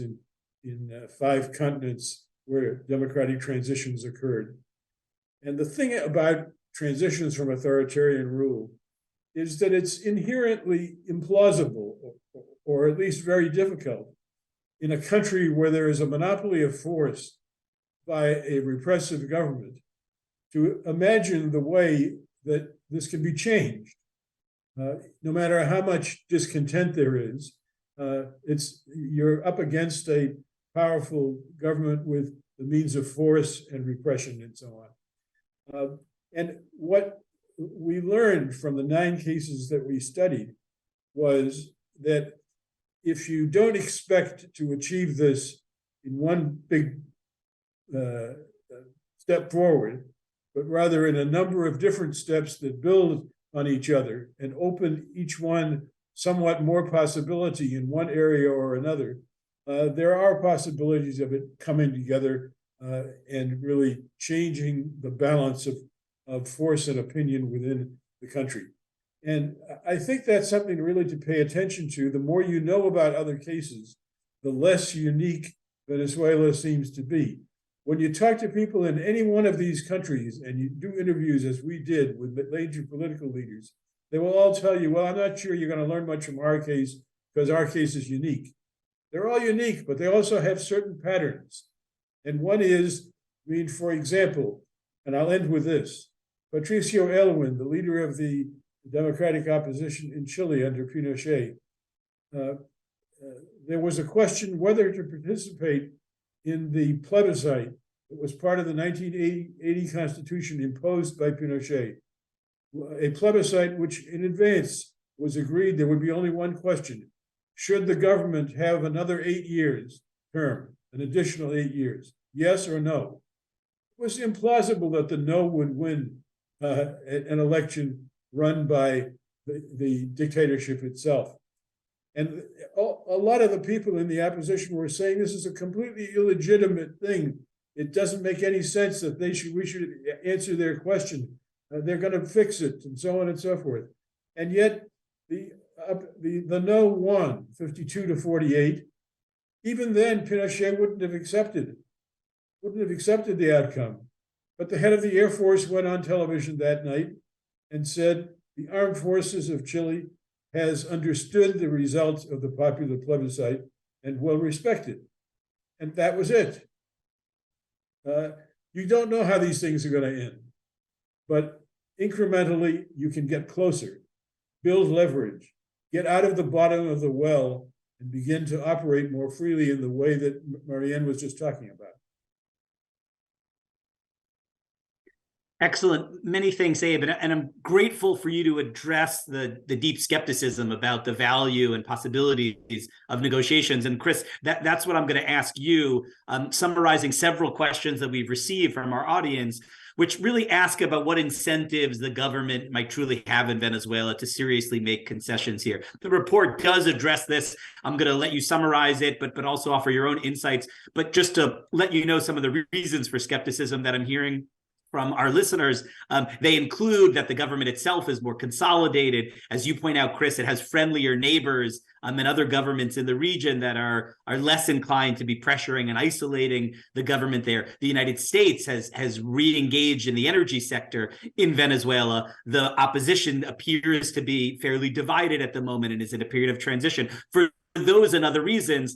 in 5 continents where democratic transitions occurred. And the thing about transitions from authoritarian rule is that it's inherently implausible, or at least very difficult, in a country where there is a monopoly of force by a repressive government to imagine the way that this can be changed. No matter how much discontent there is, you're up against a powerful government with the means of force and repression and so on. And what we learned from the 9 cases that we studied was that if you don't expect to achieve this in one big step forward, but rather in a number of different steps that build on each other and open each one somewhat more possibility in one area or another, there are possibilities of it coming together and really changing the balance of force and opinion within the country. And I think that's something really to pay attention to. The more you know about other cases, the less unique Venezuela seems to be. When you talk to people in any one of these countries and you do interviews, as we did with major political leaders, they will all tell you, well, I'm not sure you're going to learn much from our case because our case is unique. They're all unique, but they also have certain patterns. And one is, for example, and I'll end with this, Patricio Aylwin, the leader of the democratic opposition in Chile under Pinochet, there was a question whether to participate in the plebiscite that was part of the 1980 constitution imposed by Pinochet, a plebiscite which in advance was agreed there would be only one question: should the government have another 8 years term, an additional 8 years, yes or no? It was implausible that the no would win an election run by the dictatorship itself. And a lot of the people in the opposition were saying this is a completely illegitimate thing. It doesn't make any sense that we should answer their question. They're going to fix it, and so on and so forth. And yet the no won 52-48. Even then, Pinochet wouldn't have accepted the outcome. But the head of the Air Force went on television that night and said The armed forces of Chile has understood the results of the popular plebiscite and will respect it. And that was it. You don't know how these things are going to end, but incrementally you can get closer, build leverage, get out of the bottom of the well, and begin to operate more freely in the way that Marianne was just talking about. Excellent. Many thanks, Abe. And I'm grateful for you to address the deep skepticism about the value and possibilities of negotiations. And Chris, that's what I'm going to ask you, summarizing several questions that we've received from our audience, which really ask about what incentives the government might truly have in Venezuela to seriously make concessions here. The report does address this. I'm going to let you summarize it, but also offer your own insights. But just to let you know some of the reasons for skepticism that I'm hearing from our listeners, they include that the government itself is more consolidated. As you point out, Chris, it has friendlier neighbors and other governments in the region that are less inclined to be pressuring and isolating the government there. The United States has re-engaged in the energy sector in Venezuela. The opposition appears to be fairly divided at the moment and is in a period of transition. For those and other reasons,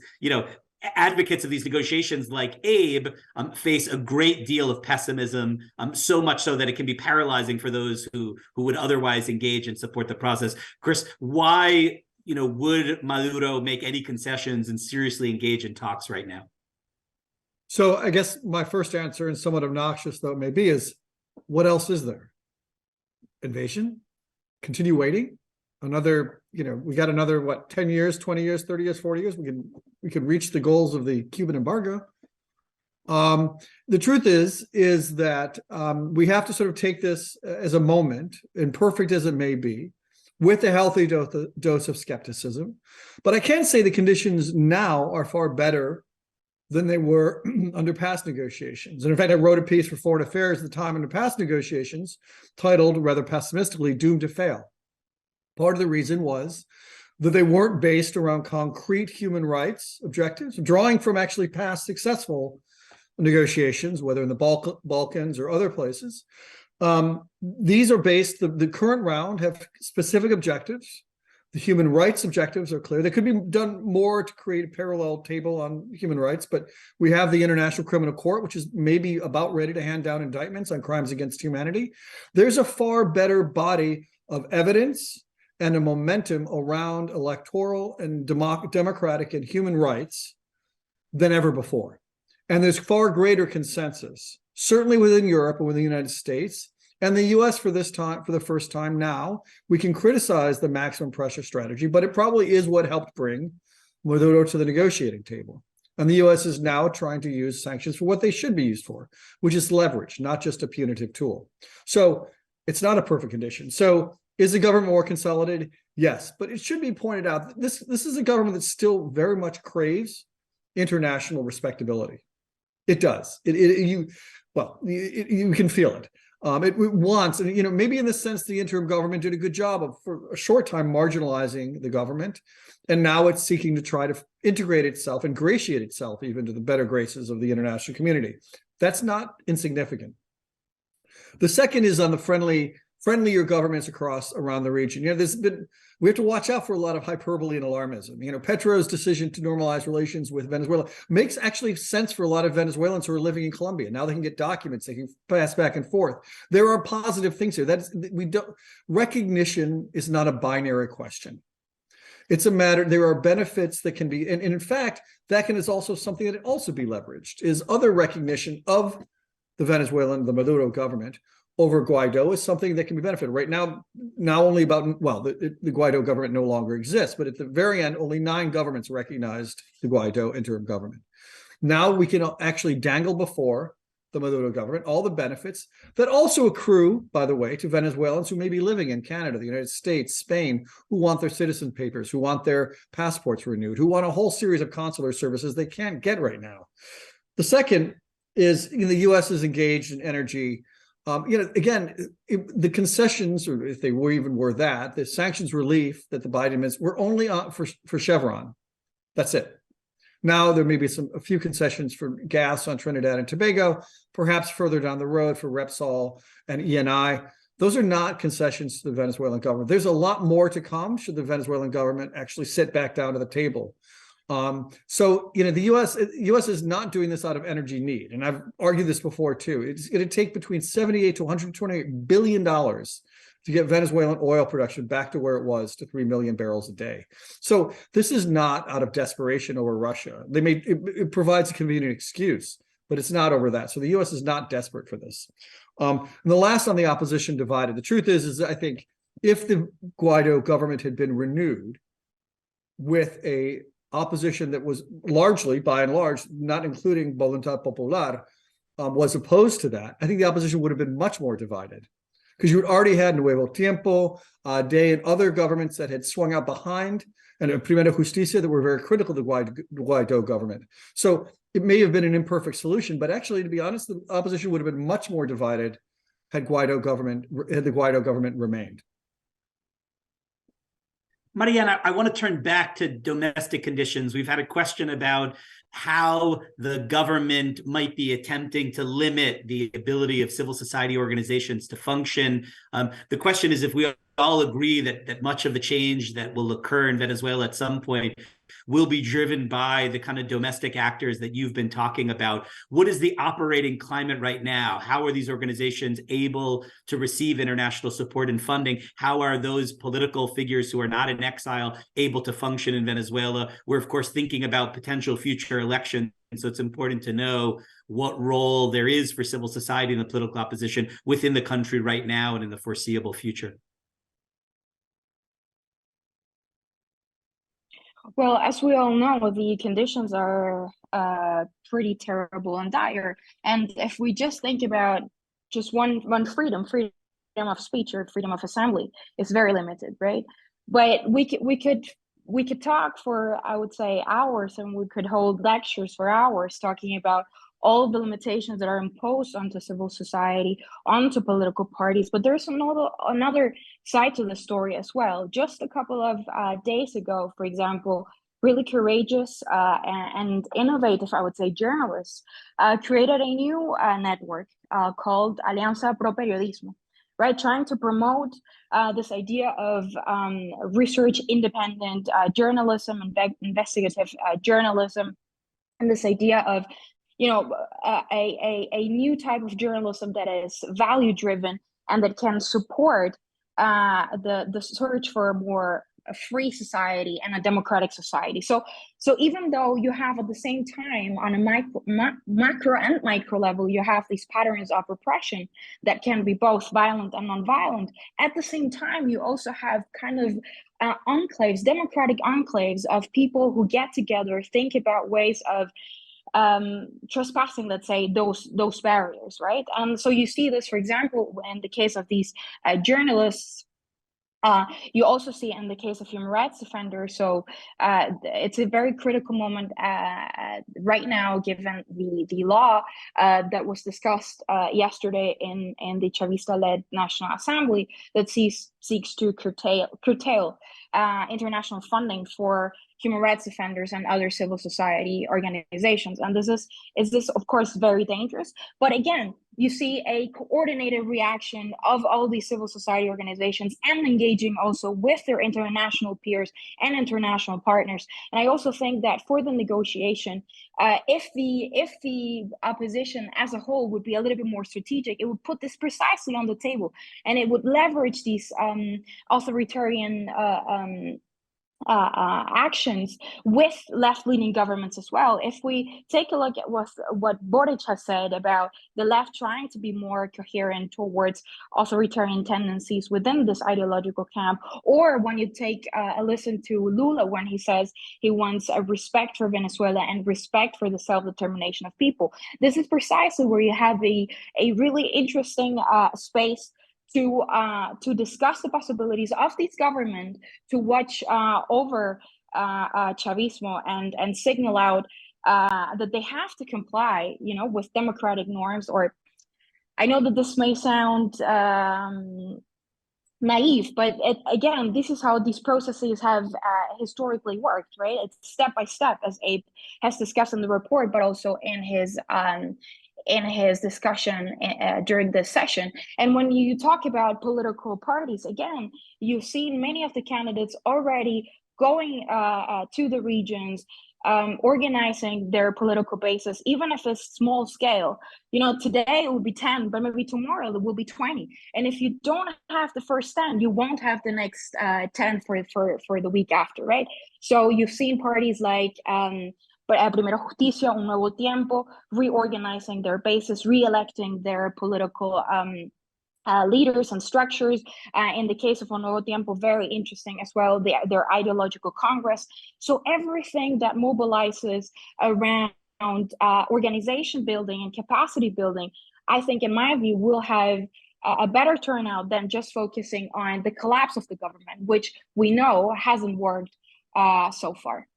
advocates of these negotiations like Abe face a great deal of pessimism, so much so that it can be paralyzing for those who would otherwise engage and support the process. Chris, why would Maduro make any concessions and seriously engage in talks right now? So I guess my first answer, and somewhat obnoxious though it may be, is what else is there? Invasion? Continue waiting? Another, we got another, 10 years, 20 years, 30 years, 40 years, we could reach the goals of the Cuban embargo. The truth is that we have to sort of take this as a moment, imperfect as it may be, with a healthy dose of skepticism. But I can say the conditions now are far better than they were under past negotiations. And in fact, I wrote a piece for Foreign Affairs at the time under past negotiations titled, rather pessimistically, Doomed to Fail. Part of the reason was that they weren't based around concrete human rights objectives, drawing from actually past successful negotiations, whether in the Balkans or other places. These are based, the current round have specific objectives. The human rights objectives are clear. They could be done more to create a parallel table on human rights, but we have the International Criminal Court, which is maybe about ready to hand down indictments on crimes against humanity. There's a far better body of evidence and a momentum around electoral and democratic and human rights than ever before. And there's far greater consensus, certainly within Europe and within the United States and the US for the first time now. We can criticize the maximum pressure strategy, but it probably is what helped bring Maduro to the negotiating table. And the US is now trying to use sanctions for what they should be used for, which is leverage, not just a punitive tool. So it's not a perfect condition. So is the government more consolidated? Yes, but it should be pointed out that this is a government that still very much craves international respectability. It does. You can feel it. It wants, and maybe in the sense the interim government did a good job of, for a short time, marginalizing the government, and now it's seeking to try to integrate itself, ingratiate itself even to the better graces of the international community. That's not insignificant. The second is on the friendlier governments around the region. We have to watch out for a lot of hyperbole and alarmism. Petro's decision to normalize relations with Venezuela makes actually sense for a lot of Venezuelans who are living in Colombia. Now they can get documents, they can pass back and forth. There are positive things here. Recognition is not a binary question. It's a matter, there are benefits that can be, and in fact, that is also something that also be leveraged, is other recognition of the Maduro government over Guaido is something that can be benefited. Right now only about, the Guaido government no longer exists, but at the very end, only 9 governments recognized the Guaido interim government. Now we can actually dangle before the Maduro government all the benefits that also accrue, by the way, to Venezuelans who may be living in Canada, the United States, Spain, who want their citizen papers, who want their passports renewed, who want a whole series of consular services they can't get right now. The second is the U.S. is engaged in energy. The concessions, or if they were that, the sanctions relief that the Biden administration were only for Chevron. That's it. Now there may be a few concessions for gas on Trinidad and Tobago, perhaps further down the road for Repsol and ENI. Those are not concessions to the Venezuelan government. There's a lot more to come should the Venezuelan government actually sit back down to the table. So, the U.S. is not doing this out of energy need. And I've argued this before, too. It's going to take between $78 to $128 billion to get Venezuelan oil production back to where it was, to 3 million barrels a day. So this is not out of desperation over Russia. It provides a convenient excuse, but it's not over that. So the U.S. is not desperate for this. And the last on the opposition divided. The truth is I think if the Guaido government had been renewed with a opposition that was largely, by and large, not including Voluntad Popular, was opposed to that, I think the opposition would have been much more divided. Because you had already had Nuevo Tiempo, Day, and other governments that had swung out behind, and Primera Justicia that were very critical of the Guaido government. So it may have been an imperfect solution, but actually, to be honest, the opposition would have been much more divided had the Guaido government remained. Mariana, I want to turn back to domestic conditions. We've had a question about how the government might be attempting to limit the ability of civil society organizations to function. The question is if we all agree that much of the change that will occur in Venezuela at some point will be driven by the kind of domestic actors that you've been talking about. What is the operating climate right now? How are these organizations able to receive international support and funding? How are those political figures who are not in exile able to function in Venezuela? We're, of course, thinking about potential future elections. So it's important to know what role there is for civil society and the political opposition within the country right now and in the foreseeable future. Well, as we all know, the conditions are pretty terrible and dire. And if we just think about just one freedom of speech or freedom of assembly, is very limited, right? But we could talk for, I would say, hours, and we could hold lectures for hours talking about all the limitations that are imposed onto civil society, onto political parties. But there's another side to the story as well. Just a couple of days ago, for example, really courageous and innovative, I would say, journalists created a new network called Alianza Pro Periodismo, right? Trying to promote this idea of research independent journalism and investigative journalism, and this idea of a new type of journalism that is value driven and that can support the search for a more free society and a democratic society. So even though you have at the same time on a macro and micro level, you have these patterns of repression that can be both violent and non-violent, at the same time, you also have kind of enclaves, democratic enclaves of people who get together, think about ways of trespassing, let's say, those barriers, right? And so you see this, for example, in the case of these journalists. You also see in the case of human rights defenders. So it's a very critical moment right now, given the law that was discussed yesterday in the Chavista-led National Assembly that seeks to curtail international funding for human rights defenders and other civil society organizations. And this is of course very dangerous. But again, you see a coordinated reaction of all these civil society organizations and engaging also with their international peers and international partners. And I also think that for the negotiation, if the opposition as a whole would be a little bit more strategic, it would put this precisely on the table, and it would leverage these authoritarian actions with left-leaning governments as well. If we take a look at what Boric has said about the left trying to be more coherent towards authoritarian tendencies within this ideological camp, or when you take a listen to Lula when he says he wants a respect for Venezuela and respect for the self-determination of people, this is precisely where you have a really interesting space to discuss the possibilities of this government to watch over Chavismo and signal out that they have to comply, with democratic norms. Or I know that this may sound naive, but again, this is how these processes have historically worked, right? It's step by step, as Abe has discussed in the report, but also in his in his discussion during this session. And when you talk about political parties, again, you've seen many of the candidates already going to the regions, organizing their political bases, even if it's small scale. Today it will be 10, but maybe tomorrow it will be 20. And if you don't have the first 10, you won't have the next 10 for the week after, right? So you've seen parties like Primera Justicia, Un Nuevo Tiempo, reorganizing their bases, re-electing their political leaders and structures. In the case of Un Nuevo Tiempo, very interesting as well, their ideological congress. So everything that mobilizes around organization building and capacity building, I think, in my view, will have a better turnout than just focusing on the collapse of the government, which we know hasn't worked so far.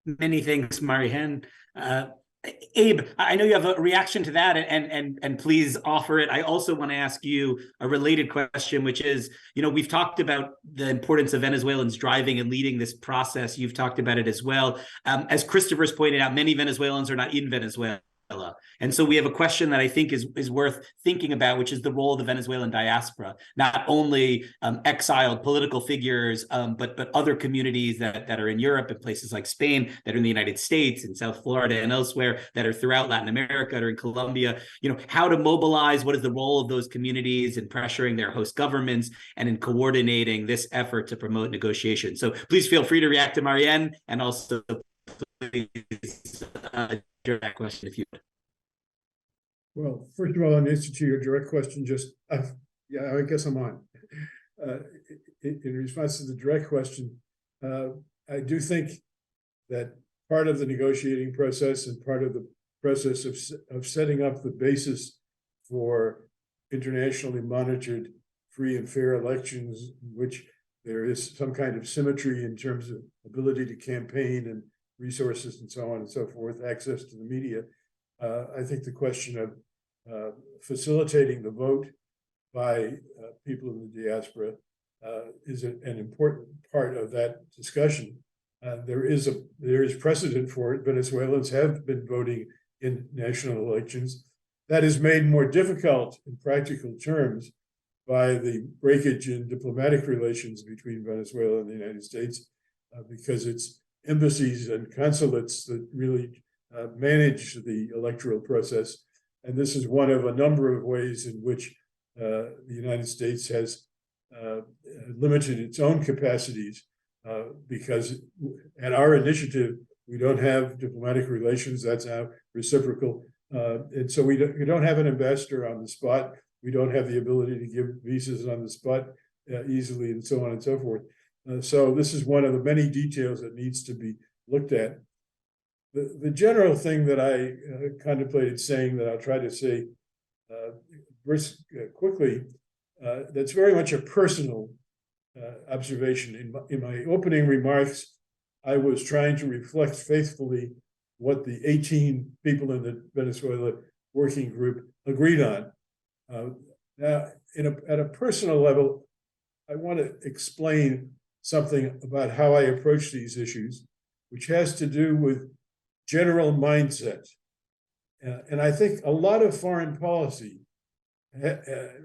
Many thanks, Marianne. Abe, I know you have a reaction to that, and please offer it. I also want to ask you a related question, which is, we've talked about the importance of Venezuelans driving and leading this process. You've talked about it as well. As Christopher's pointed out, many Venezuelans are not in Venezuela. And so we have a question that I think is worth thinking about, which is the role of the Venezuelan diaspora, not only exiled political figures, but other communities that are in Europe and places like Spain, that are in the United States and South Florida and elsewhere, that are throughout Latin America or in Colombia. How to mobilize, what is the role of those communities in pressuring their host governments and in coordinating this effort to promote negotiation. So please feel free to react to Marianne, and also please direct question if you would. Well, first of all, in answer to your direct question, I guess I'm on. In response to the direct question, I do think that part of the negotiating process and part of the process of setting up the basis for internationally monitored free and fair elections, in which there is some kind of symmetry in terms of ability to campaign and resources and so on and so forth, access to the media. I think the question of facilitating the vote by people in the diaspora is an important part of that discussion. There is precedent for it. Venezuelans have been voting in national elections. That is made more difficult in practical terms by the breakage in diplomatic relations between Venezuela and the United States, because it's embassies and consulates that really manage the electoral process. And this is one of a number of ways in which the United States has limited its own capacities, because at our initiative, we don't have diplomatic relations. That's now reciprocal. And so we don't have an ambassador on the spot. We don't have the ability to give visas on the spot easily, and so on and so forth. So this is one of the many details that needs to be looked at. The general thing that I contemplated saying, that I'll try to say quickly, that's very much a personal observation. In my opening remarks, I was trying to reflect faithfully what the 18 people in the Venezuela working group agreed on. Now, at a personal level, I want to explain something about how I approach these issues, which has to do with general mindset. And I think a lot of foreign policy,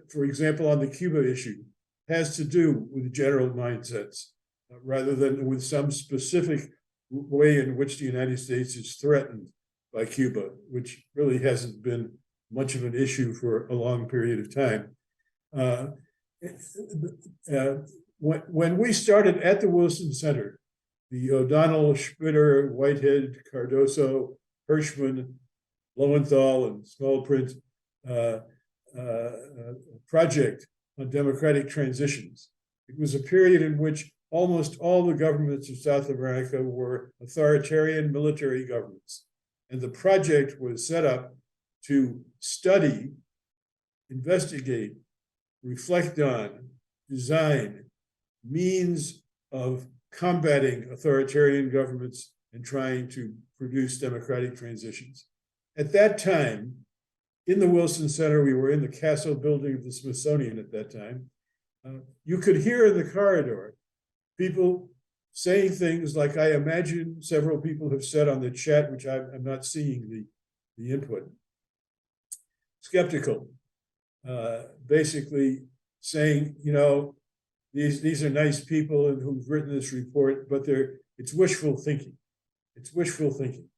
for example, on the Cuba issue, has to do with general mindsets, rather than with some specific way in which the United States is threatened by Cuba, which really hasn't been much of an issue for a long period of time. When we started at the Wilson Center, the O'Donnell, Schmitter, Whitehead, Cardoso, Hirschman, Lowenthal, and small print project on democratic transitions, it was a period in which almost all the governments of South America were authoritarian military governments. And the project was set up to study, investigate, reflect on, design means of combating authoritarian governments and trying to produce democratic transitions. At that time, in the Wilson Center, we were in the Castle building of the Smithsonian at that time. You could hear in the corridor people saying things like I imagine several people have said on the chat, which I'm not seeing the input. Skeptical, basically saying, you know, these are nice people and who've written this report, but it's wishful thinking. It's wishful thinking.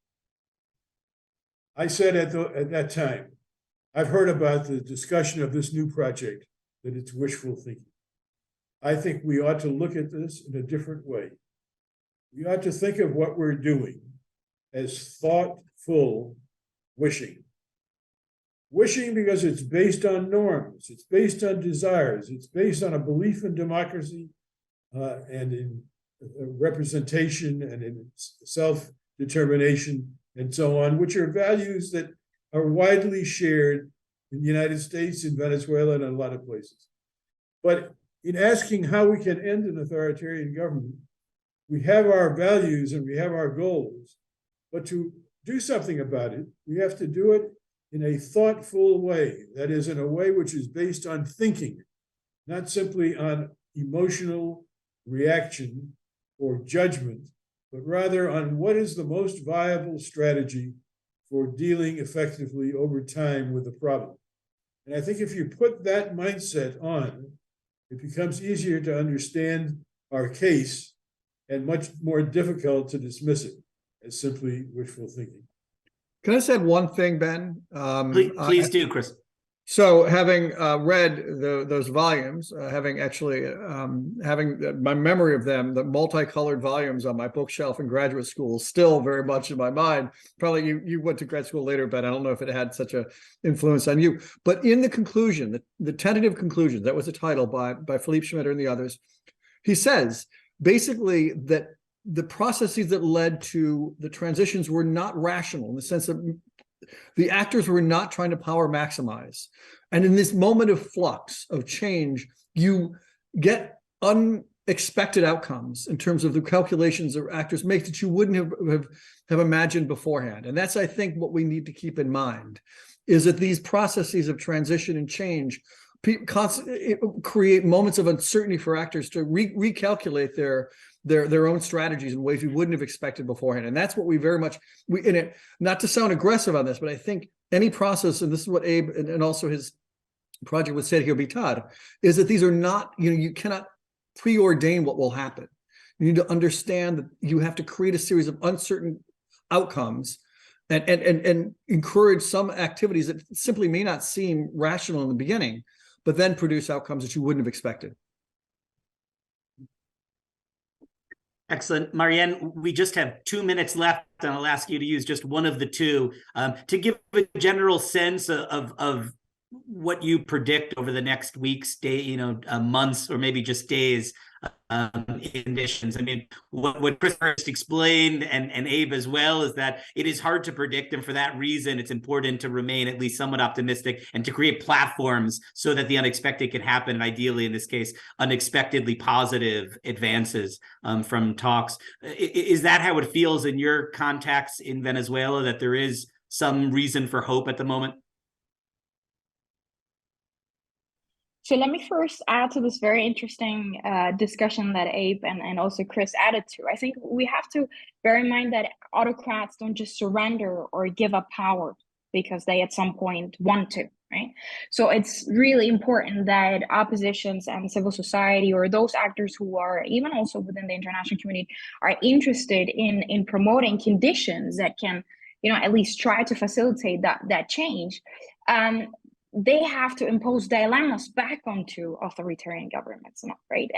I said at that time, I've heard about the discussion of this new project, that it's wishful thinking. I think we ought to look at this in a different way. We ought to think of what we're doing as thoughtful wishing. Wishing because it's based on norms, it's based on desires, it's based on a belief in democracy and in representation and in self-determination and so on, which are values that are widely shared in the United States, in Venezuela, and in a lot of places. But in asking how we can end an authoritarian government, we have our values and we have our goals, but to do something about it, we have to do it in a thoughtful way, that is, in a way which is based on thinking, not simply on emotional reaction or judgment, but rather on what is the most viable strategy for dealing effectively over time with the problem. And I think if you put that mindset on, it becomes easier to understand our case and much more difficult to dismiss it as simply wishful thinking. Can I say one thing, Ben? Please do, Chris. So having read those volumes, having my memory of them, the multicolored volumes on my bookshelf in graduate school, still very much in my mind. Probably you went to grad school later, Ben. I don't know if it had such an influence on you. But in the conclusion, the tentative conclusion, that was the title by Philippe Schmitter and the others, he says basically that the processes that led to the transitions were not rational in the sense that the actors were not trying to power maximize. And in this moment of flux, of change, you get unexpected outcomes in terms of the calculations that actors make that you wouldn't have imagined beforehand. And that's, I think, what we need to keep in mind, is that these processes of transition and change create moments of uncertainty for actors to recalculate their own strategies in ways we wouldn't have expected beforehand. And that's what we very much, not to sound aggressive on this, but I think any process, and this is what Abe and also his project with Sergio Bitar, is that these are not, you cannot preordain what will happen. You need to understand that you have to create a series of uncertain outcomes and encourage some activities that simply may not seem rational in the beginning, but then produce outcomes that you wouldn't have expected. Excellent. Marianne, we just have 2 minutes left, and I'll ask you to use just one of the two to give a general sense of what you predict over the next weeks, months, or maybe just days conditions. I mean, what Chris first explained and Abe as well is that it is hard to predict, and for that reason, it's important to remain at least somewhat optimistic and to create platforms so that the unexpected can happen, and ideally, in this case, unexpectedly positive advances from talks. Is that how it feels in your contacts in Venezuela, that there is some reason for hope at the moment? So let me first add to this very interesting discussion that Abe and also Chris added to. I think we have to bear in mind that autocrats don't just surrender or give up power because they at some point want to, right? So it's really important that oppositions and civil society, or those actors who are even also within the international community, are interested in promoting conditions that can, at least try to facilitate that change. They have to impose dilemmas back onto authoritarian governments, right?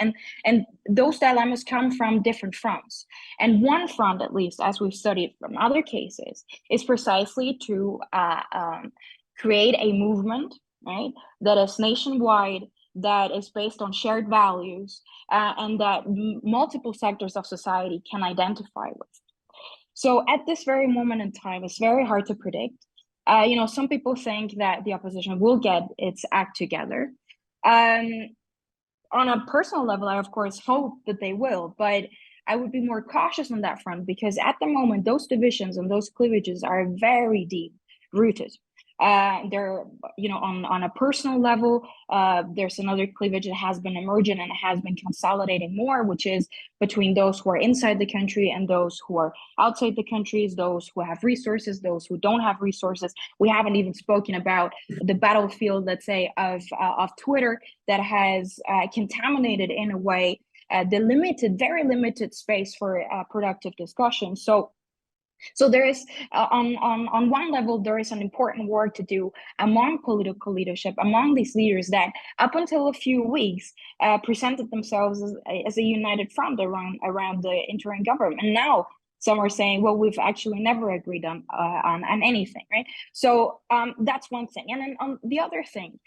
And those dilemmas come from different fronts. And one front, at least, as we've studied from other cases, is precisely to create a movement, right, that is nationwide, that is based on shared values, and that multiple sectors of society can identify with. So at this very moment in time, it's very hard to predict. Some people think that the opposition will get its act together. On a personal level, I, of course, hope that they will, but I would be more cautious on that front, because at the moment, those divisions and those cleavages are very deep rooted. There, on a personal level, there's another cleavage that has been emerging and has been consolidating more, which is between those who are inside the country and those who are outside the countries, those who have resources, those who don't have resources. We haven't even spoken about the battlefield, let's say, of Twitter that has contaminated in a way the very limited space for productive discussion. So there is, on one level, there is an important work to do among political leadership, among these leaders that up until a few weeks presented themselves as a united front around the interim government. And now some are saying, well, we've actually never agreed on anything, right? So that's one thing. And then on the other thing,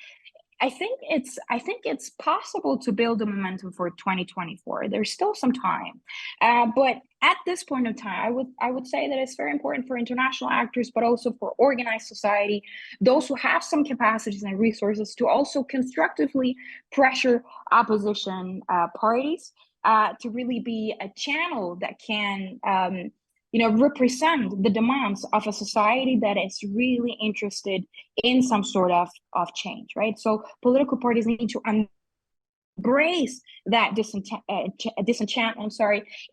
I think it's possible to build a momentum for 2024. There's still some time, but at this point of time, I would say that it's very important for international actors, but also for organized society, those who have some capacities and resources, to also constructively pressure opposition parties to really be a channel that can represent the demands of a society that is really interested in some sort of change, right? So political parties need to embrace that disenchantment,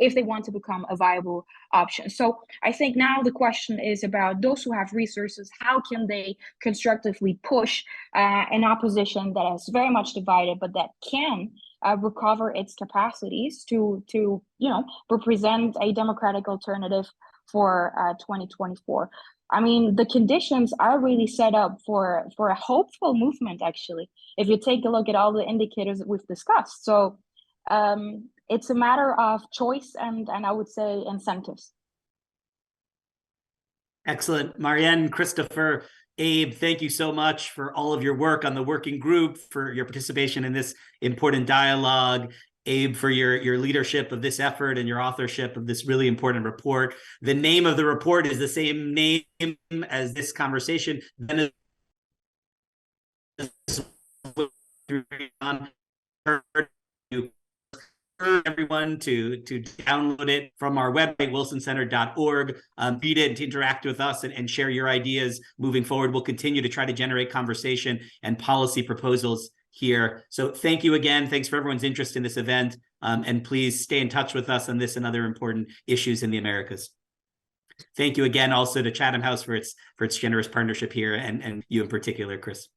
if they want to become a viable option. So I think now the question is about those who have resources, how can they constructively push an opposition that is very much divided, but that can recover its capacities to represent a democratic alternative for 2024. I mean, the conditions are really set up for a hopeful movement, actually, if you take a look at all the indicators that we've discussed. So it's a matter of choice and I would say incentives. Excellent. Marianne, Christopher, Abe, thank you so much for all of your work on the working group, for your participation in this important dialogue. Abe, for your leadership of this effort and your authorship of this really important report. The name of the report is the same name as this conversation. Everyone to download it from our website, wilsoncenter.org. Read it, to interact with us and share your ideas moving forward. We'll continue to try to generate conversation and policy proposals here. So thank you again. Thanks for everyone's interest in this event. And please stay in touch with us on this and other important issues in the Americas. Thank you again also to Chatham House for its generous partnership here, and you in particular, Chris.